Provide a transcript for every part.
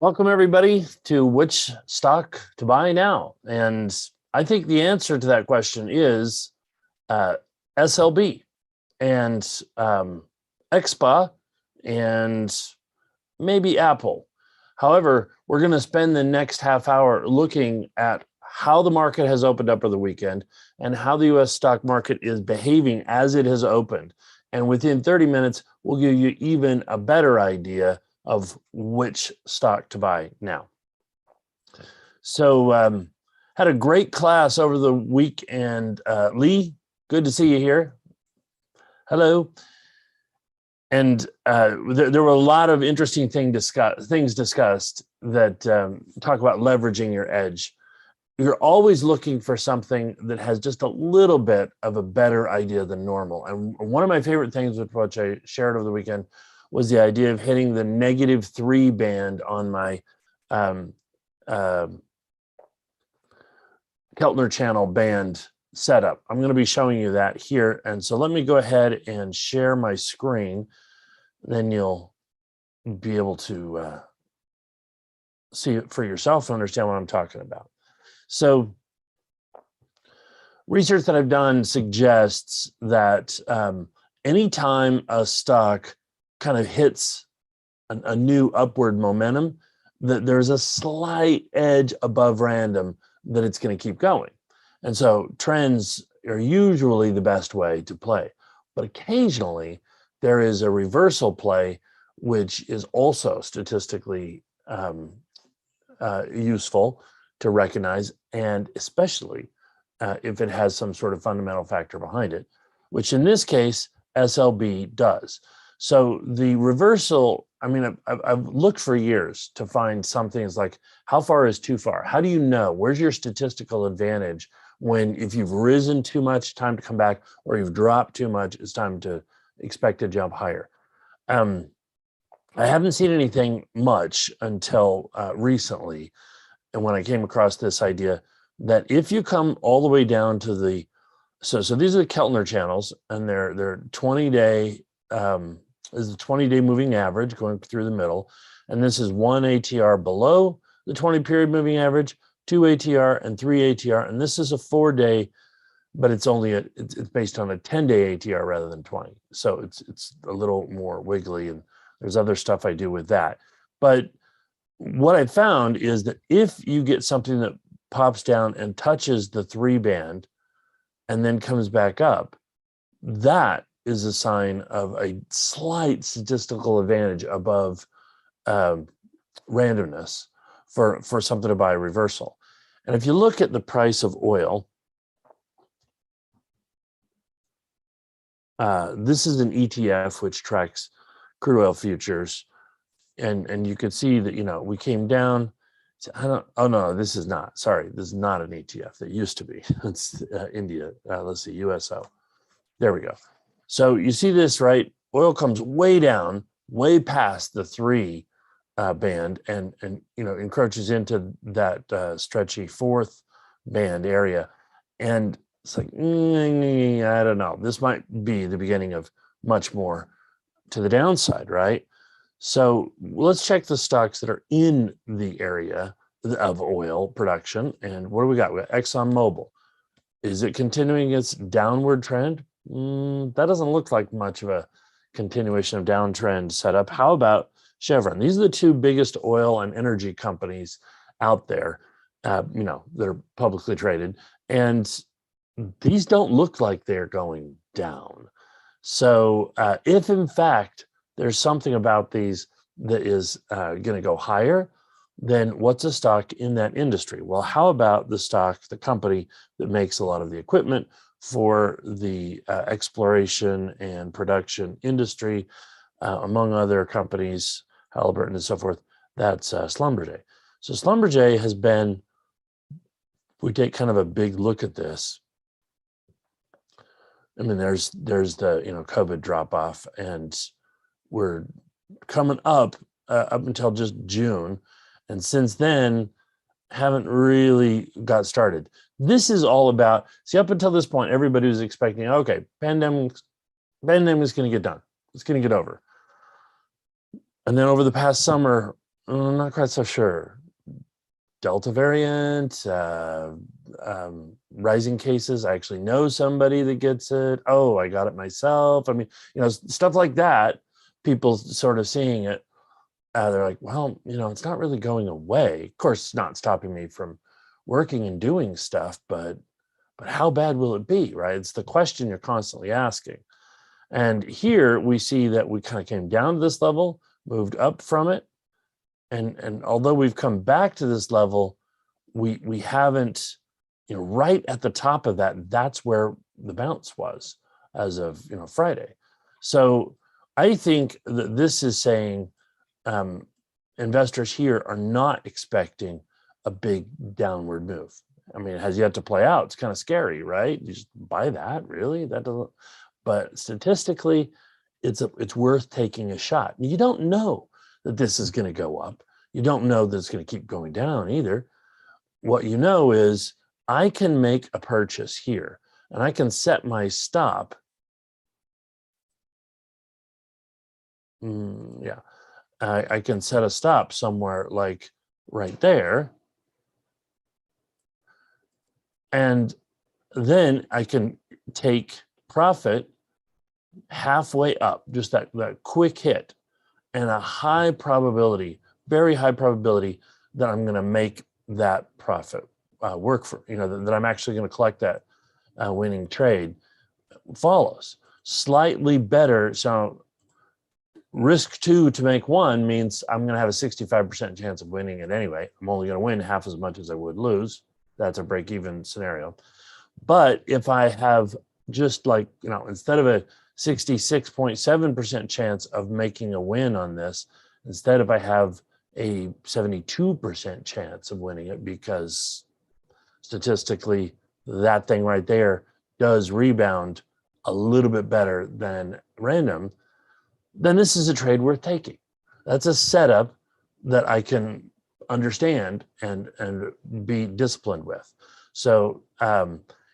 Welcome, everybody, to which stock to buy now. And I think the answer to that question is SLB and XPA and maybe Apple. However, we're going to spend the next half hour looking at how the market has opened up over the weekend and how the U.S. stock market is behaving as it has opened. And within 30 minutes, we'll give you even a better idea of which stock to buy now. So had a great class over the week, and Lee, good to see you here. Hello. And there were a lot of interesting things discussed that talk about leveraging your edge. You're always looking for something that has just a little bit of a better idea than normal. And one of my favorite things with what I shared over the weekend was the idea of hitting the -3 band on my Keltner Channel band setup. I'm going to be showing you that here. And so let me go ahead and share my screen. Then you'll be able to see it for yourself and understand what I'm talking about. So research that I've done suggests that anytime a stock kind of hits a new upward momentum, that there's a slight edge above random that it's going to keep going. And so trends are usually the best way to play. But occasionally there is a reversal play, which is also statistically useful to recognize, and especially if it has some sort of fundamental factor behind it, which in this case, SLB does. So the reversal, I mean, I've looked for years to find something like, how far is too far? How do you know? Where's your statistical advantage when if you've risen too much, time to come back, or you've dropped too much, it's time to expect to jump higher? I haven't seen anything much until recently. And when I came across this idea that if you come all the way down to the, so these are the Keltner channels, and they're 20-day, is the 20-day moving average going through the middle. And this is 1 ATR below the 20-period moving average, 2 ATR and 3 ATR. And this is a 4-day, but it's only it's based on a 10-day ATR rather than 20. So it's a little more wiggly, and there's other stuff I do with that. But what I found is that if you get something that pops down and touches the 3 band and then comes back up, that is a sign of a slight statistical advantage above randomness for something to buy a reversal. And if you look at the price of oil, this is an ETF which tracks crude oil futures, and you could see that, you know, we came down. Oh no, this is not. Sorry, this is not an ETF. It used to be. It's India. Let's see, USO. There we go. So you see this, right? Oil comes way down, way past the 3 band, and you know, encroaches into that stretchy 4th band area, and it's like, I don't know. This might be the beginning of much more to the downside, right? So let's check the stocks that are in the area of oil production. And what do we got? We got ExxonMobil. Is it continuing its downward trend? That doesn't look like much of a continuation of downtrend setup. How about Chevron? These are the 2 biggest oil and energy companies out there, you know, that are publicly traded. And these don't look like they're going down. So if in fact there's something about these that is going to go higher, then what's a stock in that industry? Well, how about the stock, the company that makes a lot of the equipment for the exploration and production industry, among other companies, Halliburton and so forth? That's Schlumberger. So Schlumberger has been, we take kind of a big look at this. I mean, there's the, you know, COVID drop off, and we're coming up until just June, and since then haven't really got started. This is all about, see, up until this point, everybody was expecting, okay, pandemic's going to get done. It's going to get over. And then over the past summer, Not quite so sure. Delta variant, rising cases. I actually know somebody that gets it. Oh, I got it myself. I mean, stuff like that. People sort of seeing it. They're like, well, it's not really going away. Of course, it's not stopping me from working and doing stuff, but how bad will it be, right? It's the question you're constantly asking. And here we see that we kind of came down to this level, moved up from it, and although we've come back to this level, we haven't, right at the top of that, that's where the bounce was as of Friday. So I think that this is saying investors here are not expecting a big downward move. I mean, it has yet to play out. It's kind of scary, right? You just buy that, really? That doesn't. But statistically, it's worth taking a shot. You don't know that this is going to go up. You don't know that it's going to keep going down either. What you know is I can make a purchase here, and I can set my stop. Yeah, I can set a stop somewhere like right there. And then I can take profit halfway up, just that quick hit, and a high probability, very high probability that I'm going to make that profit work for, that I'm actually going to collect that winning trade follows. Slightly better. So risk 2 to make 1 means I'm going to have a 65% chance of winning it anyway. I'm only going to win half as much as I would lose. That's a break-even scenario. But if I have just like, instead of a 66.7% chance of making a win on this, instead if I have a 72% chance of winning it, because statistically that thing right there does rebound a little bit better than random, then this is a trade worth taking. That's a setup that I can understand and be disciplined with. So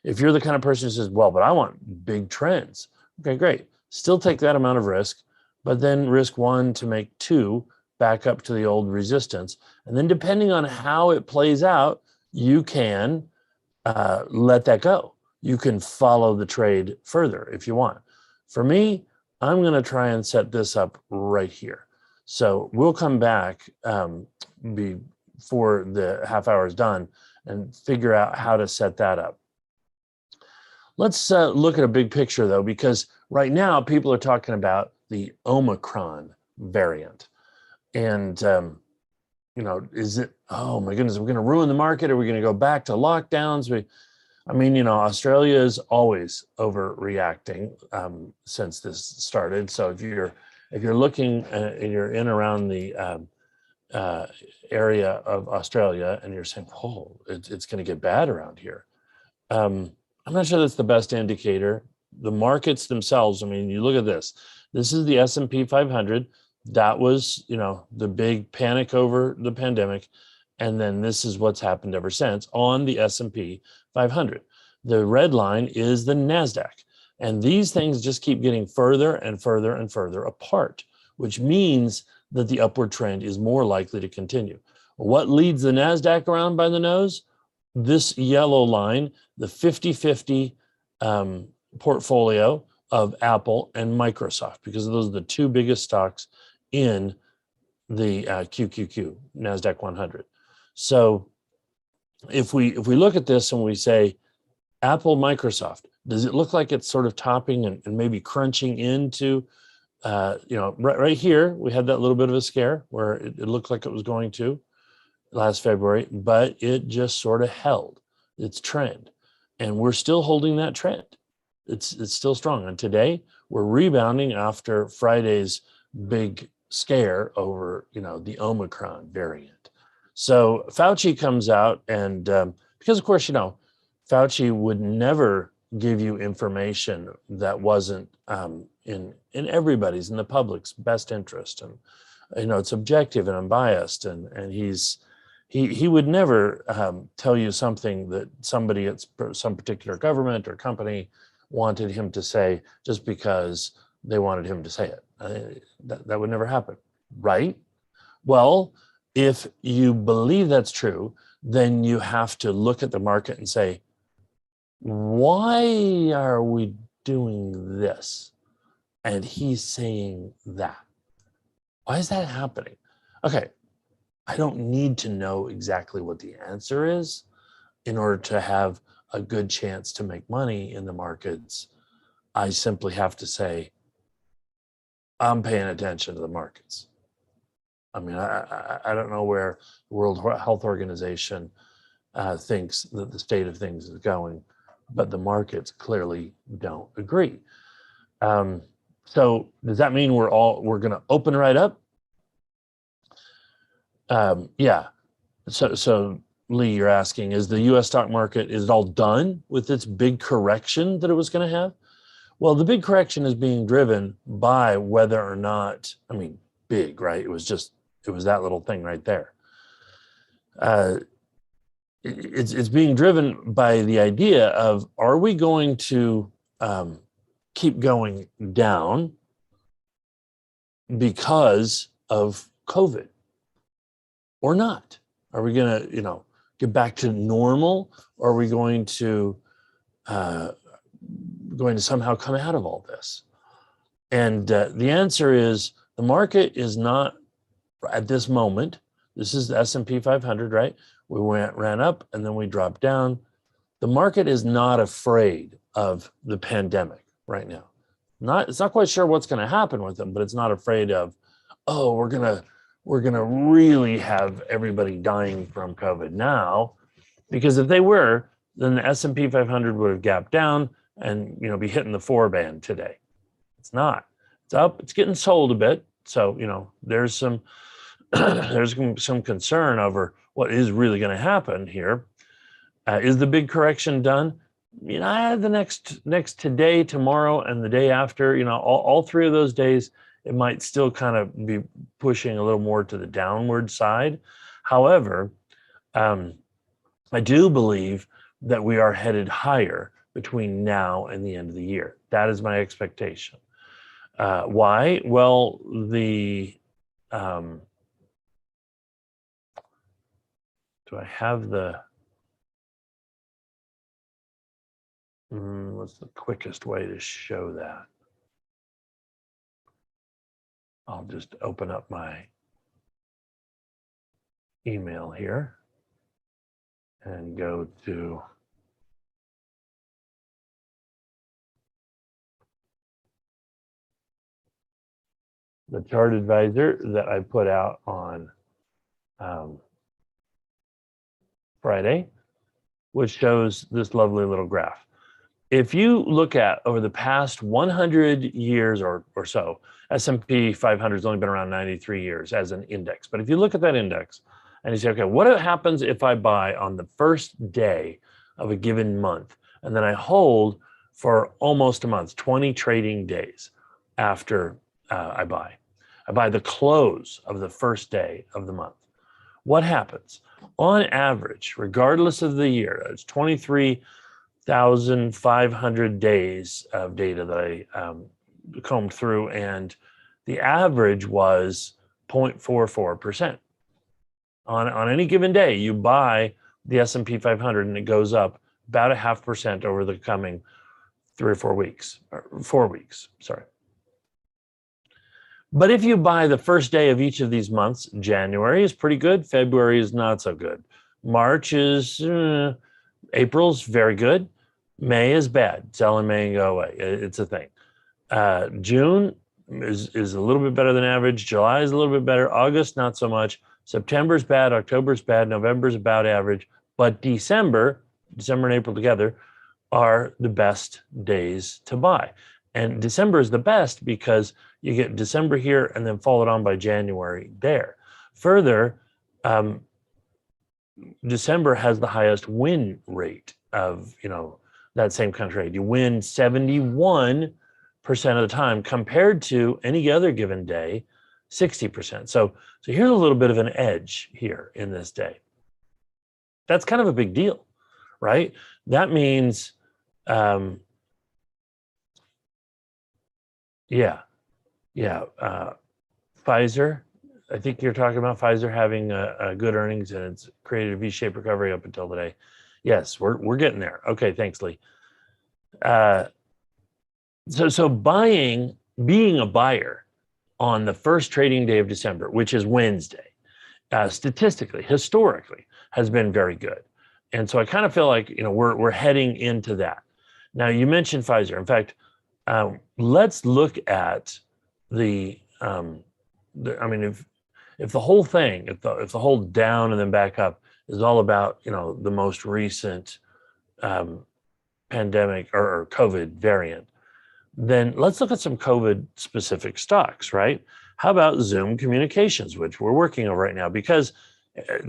if you're the kind of person who says, well, but I want big trends, okay, great. Still take that amount of risk, but then risk 1 to make 2 back up to the old resistance. And then depending on how it plays out, you can let that go. You can follow the trade further if you want. For me, I'm going to try and set this up right here. So we'll come back before the half hour is done and figure out how to set that up. Let's look at a big picture, though, because right now people are talking about the Omicron variant. And, is it, oh my goodness, we're going to ruin the market? Are we going to go back to lockdowns? Australia is always overreacting since this started. So if you're looking and you're in around the area of Australia and you're saying, oh, it's going to get bad around here, I'm not sure that's the best indicator. The markets themselves, you look at this. This is the S&P 500. That was, the big panic over the pandemic. And then this is what's happened ever since on the S&P 500. The red line is the NASDAQ. And these things just keep getting further and further and further apart, which means that the upward trend is more likely to continue. What leads the NASDAQ around by the nose? This yellow line, the 50-50 portfolio of Apple and Microsoft, because those are the two biggest stocks in the QQQ, NASDAQ 100. So if we look at this and we say Apple, Microsoft, does it look like it's sort of topping and maybe crunching into, right here, we had that little bit of a scare where it looked like it was going to last February, but it just sort of held its trend. And we're still holding that trend. It's still strong. And today we're rebounding after Friday's big scare over, the Omicron variant. So Fauci comes out and because of course, Fauci would never give you information that wasn't in everybody's, in the public's best interest. And, it's objective and unbiased. And he would never tell you something that somebody at some particular government or company wanted him to say just because they wanted him to say it. That would never happen, right? Well, If you believe that's true, then you have to look at the market and say, why are we doing this? And he's saying that. Why is that happening? Okay, I don't need to know exactly what the answer is in order to have a good chance to make money in the markets. I simply have to say, I'm paying attention to the markets. I mean, I don't know where the World Health Organization thinks that the state of things is going, but the markets clearly don't agree. So does that mean we're going to open right up? Yeah. So Lee, you're asking, is the U.S. stock market, is it all done with its big correction that it was going to have? Well, the big correction is being driven by whether or not, I mean, big, right? It was that little thing right there. It's being driven by the idea of, are we going to keep going down because of COVID or not? Are we going to, get back to normal, or are we going to somehow come out of all this? And the answer is, the market is not at this moment. This is the S&P 500, right? We ran up and then we dropped down. The market is not afraid of the pandemic right now. It's not quite sure what's going to happen with them, but it's not afraid of, oh, we're gonna really have everybody dying from COVID now, because if they were, then the S&P 500 would have gapped down and be hitting the 4 band today. It's not. It's up. It's getting sold a bit. So there's some there's some concern over what is really going to happen here. Is the big correction done? The next today, tomorrow, and the day after, all 3 of those days, it might still kind of be pushing a little more to the downward side. However, I do believe that we are headed higher between now and the end of the year. That is my expectation. Why? Well, do I have what's the quickest way to show that? I'll just open up my email here and go to the chart advisor that I put out on Friday, which shows this lovely little graph. If you look at over the past 100 years or so, S&P 500 has only been around 93 years as an index. But if you look at that index and you say, okay, what happens if I buy on the first day of a given month, and then I hold for almost a month, 20 trading days after I buy? I buy the close of the first day of the month. What happens? On average, regardless of the year, it's 23,500 days of data that I combed through, and the average was 0.44%. On any given day, you buy the S&P 500 and it goes up about 0.5% over the coming 3 or 4 weeks, or 4 weeks, sorry. But if you buy the first day of each of these months, January is pretty good, February is not so good. March is, April's very good, May is bad, sell in May and go away, it's a thing. June is a little bit better than average, July is a little bit better, August not so much, September's bad, October's bad, November's about average, but December and April together are the best days to buy. And December is the best because you get December here and then followed on by January there. Further, December has the highest win rate of, that same country. You win 71% of the time compared to any other given day, 60%. So here's a little bit of an edge here in this day. That's kind of a big deal, right? That means, Pfizer, I think you're talking about Pfizer having a good earnings, and it's created a V-shaped recovery up until today. Yes, we're getting there. Okay, thanks, Lee. So being a buyer on the first trading day of December, which is Wednesday, statistically, historically, has been very good. And so I kind of feel like we're heading into that. Now, you mentioned Pfizer. In fact, let's look at the I mean, if the whole thing, if the whole down and then back up is all about the most recent pandemic or COVID variant, then let's look at some COVID specific stocks, right? How about Zoom Communications, which we're working on right now, because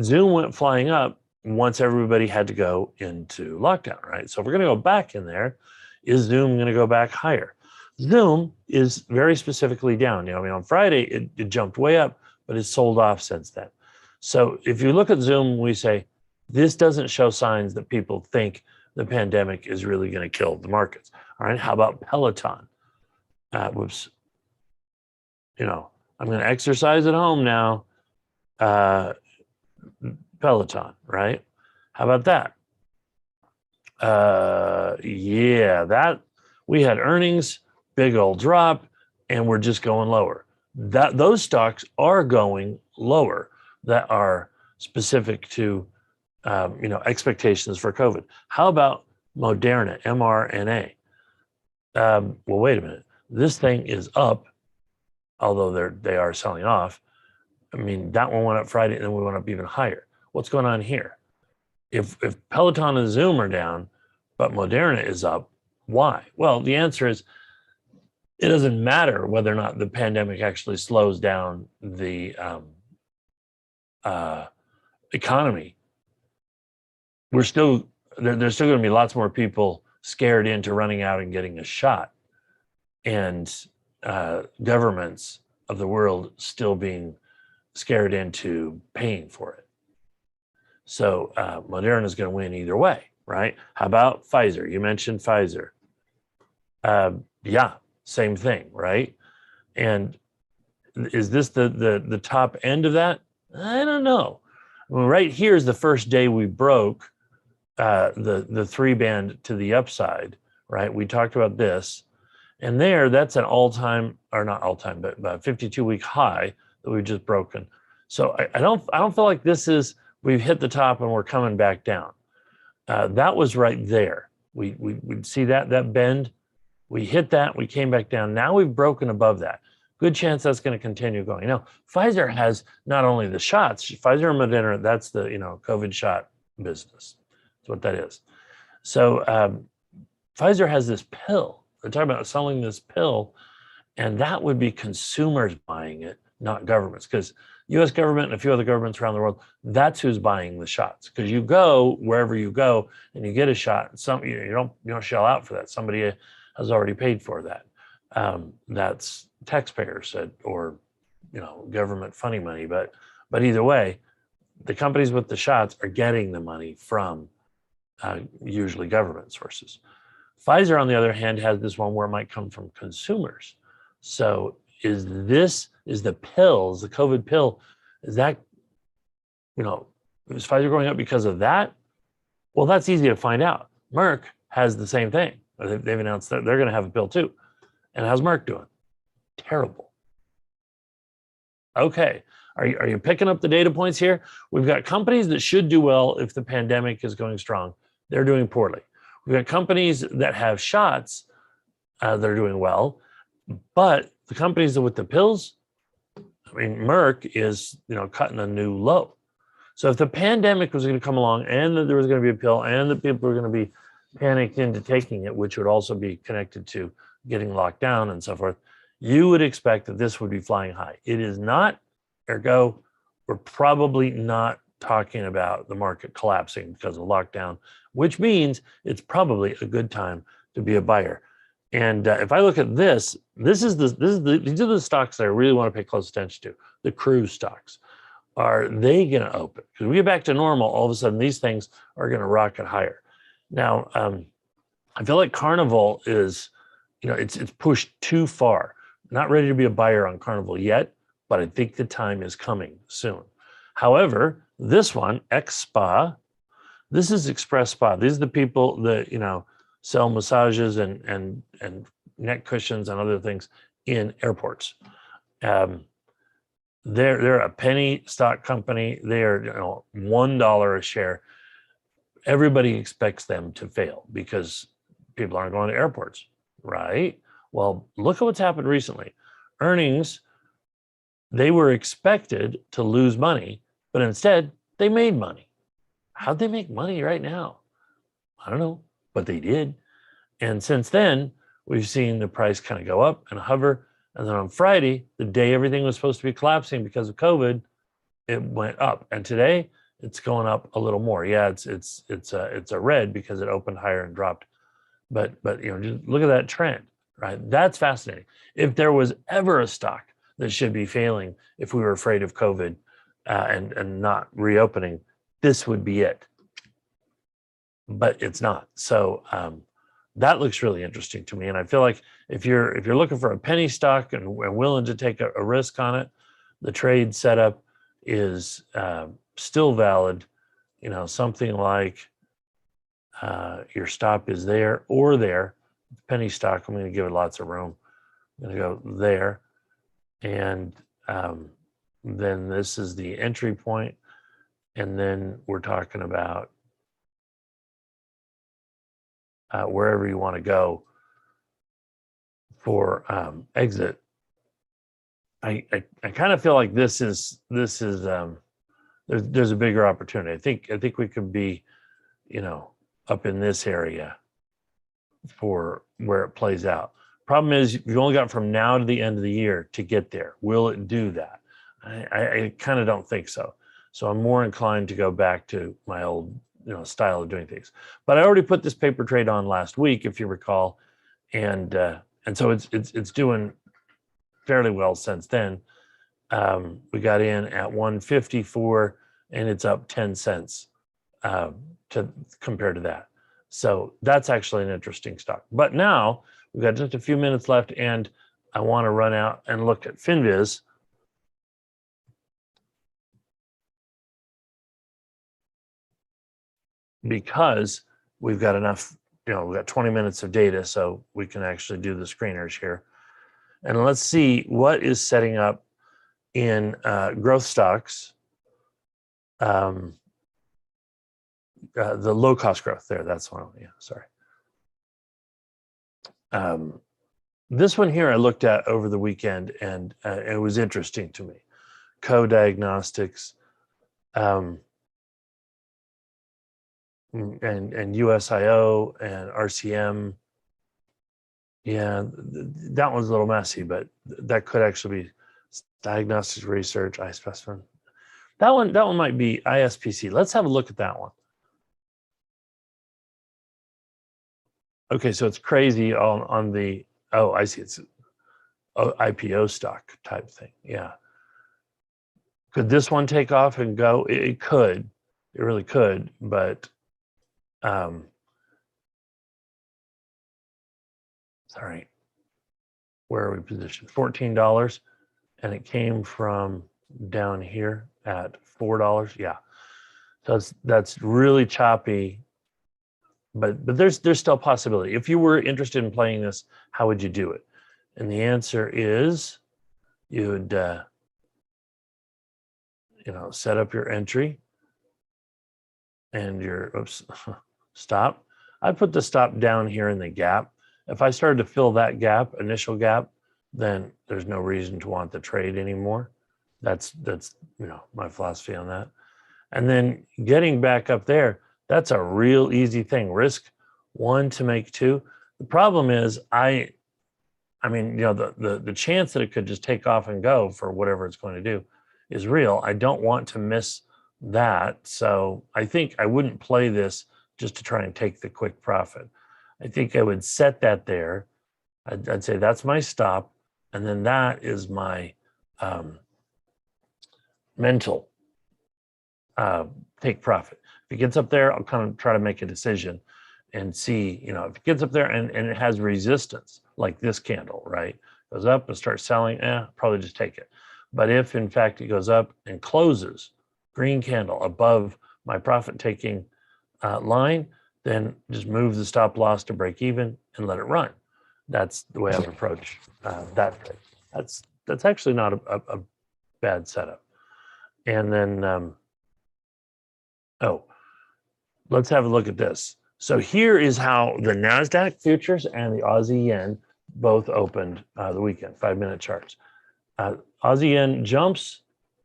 Zoom went flying up once everybody had to go into lockdown, right? So if we're going to go back in there, is Zoom going to go back higher? Zoom is very specifically down. On Friday, it jumped way up, but it's sold off since then. So if you look at Zoom, we say, this doesn't show signs that people think the pandemic is really going to kill the markets. All right, how about Peloton? Whoops. I'm going to exercise at home now. Peloton, right? How about that? Yeah, that we had earnings, big old drop, and we're just going lower. Those stocks are going lower that are specific to expectations for COVID. How about Moderna, mRNA? Well, wait a minute. This thing is up, although they are selling off. I mean, that one went up Friday, and then we went up even higher. What's going on here? If Peloton and Zoom are down, but Moderna is up, why? Well, the answer is it doesn't matter whether or not the pandemic actually slows down the economy. There's still going to be lots more people scared into running out and getting a shot, and governments of the world still being scared into paying for it. So Moderna is going to win either way, right? How about Pfizer? You mentioned Pfizer. Yeah, same thing, right? And is this the top end of that? I don't know. I mean, right here is the first day we broke the 3-band to the upside, right? We talked about this, and that's an all-time, or not all-time, but about 52-week high that we've just broken. So I don't feel like we've hit the top and we're coming back down. That was right there. We see that bend. We hit that. We came back down. Now we've broken above that. Good chance that's going to continue going. Pfizer has not only the shots, Pfizer and Moderna. That's the COVID shot business. That's what that is. So Pfizer has this pill. They're talking about selling this pill, and that would be consumers buying it, not governments, because U.S. government and a few other governments around the world, that's who's buying the shots. Because you go wherever you go and you get a shot, you don't shell out for that. Somebody has already paid for that. That's taxpayers or government funding money. But either way, the companies with the shots are getting the money from usually government sources. Pfizer, on the other hand, has this one where it might come from consumers. So is the pills, the COVID pill, is Pfizer going up because of that? Well, that's easy to find out. Merck has the same thing. They've announced that they're going to have a pill too. And how's Merck doing? Terrible. Okay. Are you picking up the data points here? We've got companies that should do well if the pandemic is going strong. They're doing poorly. We've got companies that have shots. They're doing well. But the companies with the pills, Merck is, cutting a new low. So if the pandemic was going to come along and that there was going to be a pill and that people were going to be panicked into taking it, which would also be connected to getting locked down and so forth, you would expect that this would be flying high. It is not, ergo, we're probably not talking about the market collapsing because of lockdown, which means it's probably a good time to be a buyer. And if I look at these are the stocks that I really want to pay close attention to. The cruise stocks. Are they going to open? Because we get back to normal, all of a sudden these things are going to rocket higher. Now, I feel like Carnival is, it's pushed too far. Not ready to be a buyer on Carnival yet, but I think the time is coming soon. However, this one, X Spa, this is Express Spa. These are the people that, sell massages and neck cushions and other things in airports. They're a penny stock company. They are $1 a share. Everybody expects them to fail because people aren't going to airports, right? Well, look at what's happened recently. Earnings, they were expected to lose money, but instead they made money. How'd they make money right now? I don't know, but they did. And since then, we've seen the price kind of go up and hover. And then on Friday, the day everything was supposed to be collapsing because of COVID, it went up. And today, it's going up a little more. Yeah, it's a red because it opened higher and dropped. But just look at that trend, right? That's fascinating. If there was ever a stock that should be failing, if we were afraid of COVID and not reopening, this would be it. But it's not. So that looks really interesting to me. And I feel like if you're looking for a penny stock and willing to take a risk on it, the trade setup is still valid. Something like your stop is there or there. Penny stock, I'm going to give it lots of room. I'm going to go there. And then this is the entry point. And then we're talking about wherever you want to go for exit. I kind of feel like this is there's a bigger opportunity. I think we could be, up in this area for where it plays out. Problem is, you've only got from now to the end of the year to get there. Will it do that? I kind of don't think so. So I'm more inclined to go back to my old style of doing things. But I already put this paper trade on last week, if you recall, and so it's doing fairly well since then. We got in at 154, and it's up 10 cents compared to that. So that's actually an interesting stock. But now we've got just a few minutes left, and I want to run out and look at FinViz. Because we've got enough, we've got 20 minutes of data, so we can actually do the screeners here. And let's see what is setting up in growth stocks, the low cost growth there. That's one. Yeah, sorry. This one here I looked at over the weekend, and it was interesting to me. Co-diagnostics. And USIO and RCM. Yeah, that one's a little messy, but that could actually be diagnostics research, iSpecimen. That one might be ISPC. Let's have a look at that one. Okay, so it's crazy on the, oh, I see, it's IPO stock type thing. Yeah. Could this one take off and go? It could. It really could, but sorry, where are we positioned? $14, and it came from down here at $4. Yeah, so that's really choppy, but there's still possibility. If you were interested in playing this, how would you do it? And the answer is you'd set up your entry and your stop. I put the stop down here in the gap. If I started to fill that gap, initial gap, then there's no reason to want the trade anymore. That's my philosophy on that. And then getting back up there, that's a real easy thing. Risk 1 to make 2. The problem is the chance that it could just take off and go for whatever it's going to do is real. I don't want to miss that. So I think I wouldn't play this just to try and take the quick profit. I think I would set that there. I'd say that's my stop. And then that is my mental take profit. If it gets up there, I'll kind of try to make a decision and see, if it gets up there and it has resistance, like this candle, right? Goes up and starts selling, probably just take it. But if in fact it goes up and closes green candle above my profit taking line, then just move the stop loss to break even and let it run. That's the way I would approach that trade. That's actually not a bad setup. And then, let's have a look at this. So here is how the NASDAQ futures and the Aussie yen both opened the weekend, 5-minute charts. Aussie yen jumps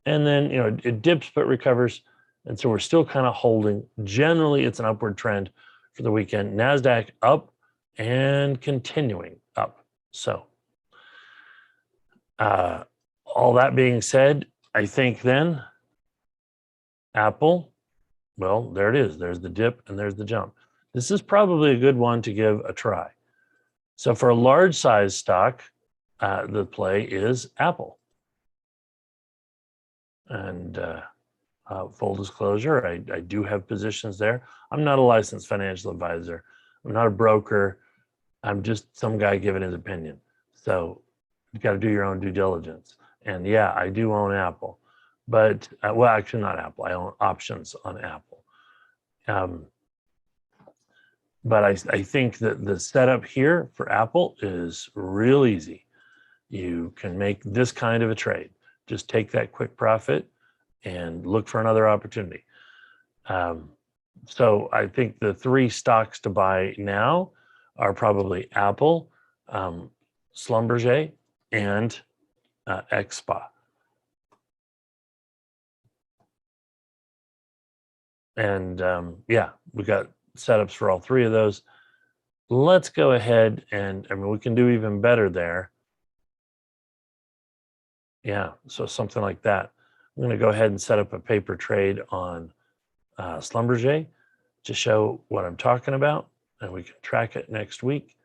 and then it dips but recovers. And so we're still kind of holding. Generally, it's an upward trend for the weekend. NASDAQ up and continuing up. So all that being said, I think then Apple, well, there it is. There's the dip and there's the jump. This is probably a good one to give a try. So for a large size stock, the play is Apple. And full disclosure, I do have positions there. I'm not a licensed financial advisor. I'm not a broker. I'm just some guy giving his opinion. So you've got to do your own due diligence. And yeah, I do own Apple. But, well, actually not Apple. I own options on Apple. But I think that the setup here for Apple is real easy. You can make this kind of a trade. Just take that quick profit and look for another opportunity. So I think the 3 stocks to buy now are probably Apple, Schlumberger, and XSPA. And yeah, we got setups for all 3 of those. Let's go ahead and, we can do even better there. Yeah, so something like that. I'm going to go ahead and set up a paper trade on Schlumberger to show what I'm talking about, and we can track it next week.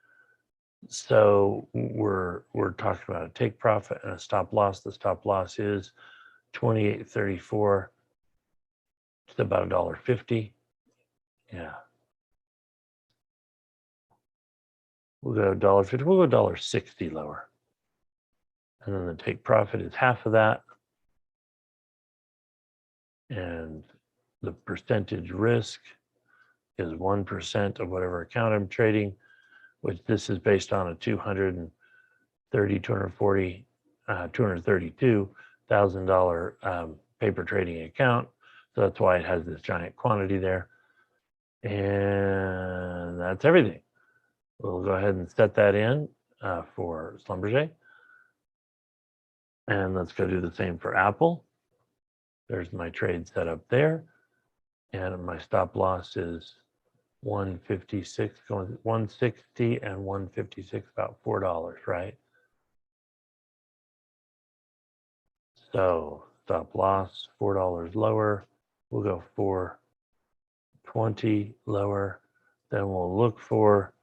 So we're talking about a take profit and a stop loss. The stop loss is 28.34. It's about $1.50. Yeah. We'll go $1.50. We'll go $1.60 lower. And then the take profit is half of that. And the percentage risk is 1% of whatever account I'm trading, which this is based on a $232,000 paper trading account. So that's why it has this giant quantity there. And that's everything. We'll go ahead and set that in for Schlumberger. And let's go do the same for Apple. There's my trade set up there. And my stop loss is 156, going 160 and 156, about $4, right? So stop loss, $4 lower. We'll go 420 lower. Then we'll look for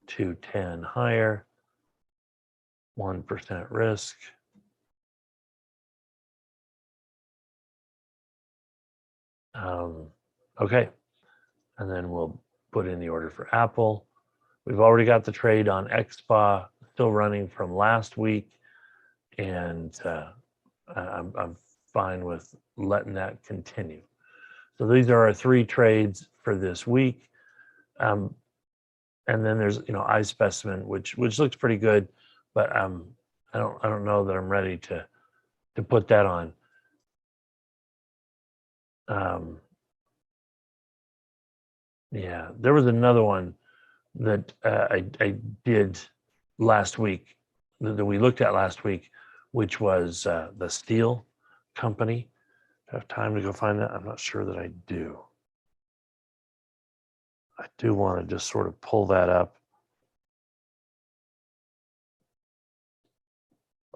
210 higher, 1% risk. Okay, and then we'll put in the order for Apple. We've already got the trade on XSPA still running from last week, and I'm fine with letting that continue. So these are our 3 trades for this week. And then there's iSpecimen, which looks pretty good, but I don't know that I'm ready to put that on. Yeah, there was another one that I did last week that we looked at last week, which was the steel company. Do I have time to go find that? I'm not sure that I do. I do want to just sort of pull that up.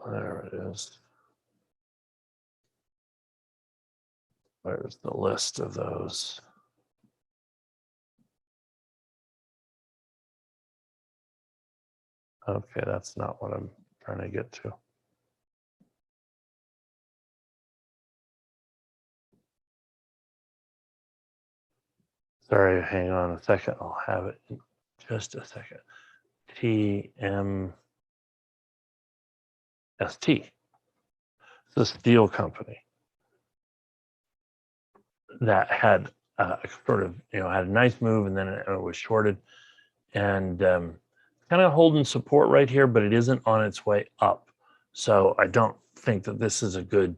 There it is. There's the list of those. Okay, that's not what I'm trying to get to. Sorry, hang on a second. I'll have it in just a second. TMST. the steel company that had sort of, had a nice move, and then it was shorted, and kind of holding support right here, but it isn't on its way up. So I don't think that this is a good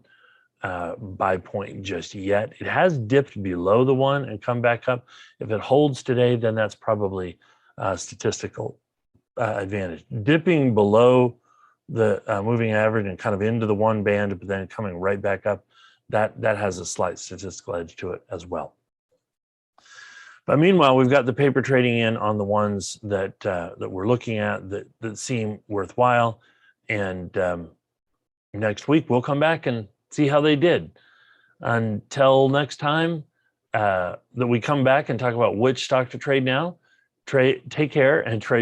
buy point just yet. It has dipped below the one and come back up. If it holds today, then that's probably statistical advantage. Dipping below the moving average and kind of into the one band, but then coming right back up, that has a slight statistical edge to it as well. But meanwhile, we've got the paper trading in on the ones that we're looking at that seem worthwhile. And next week we'll come back and see how they did. Until next time that we come back and talk about which stock to trade now. Take care and trade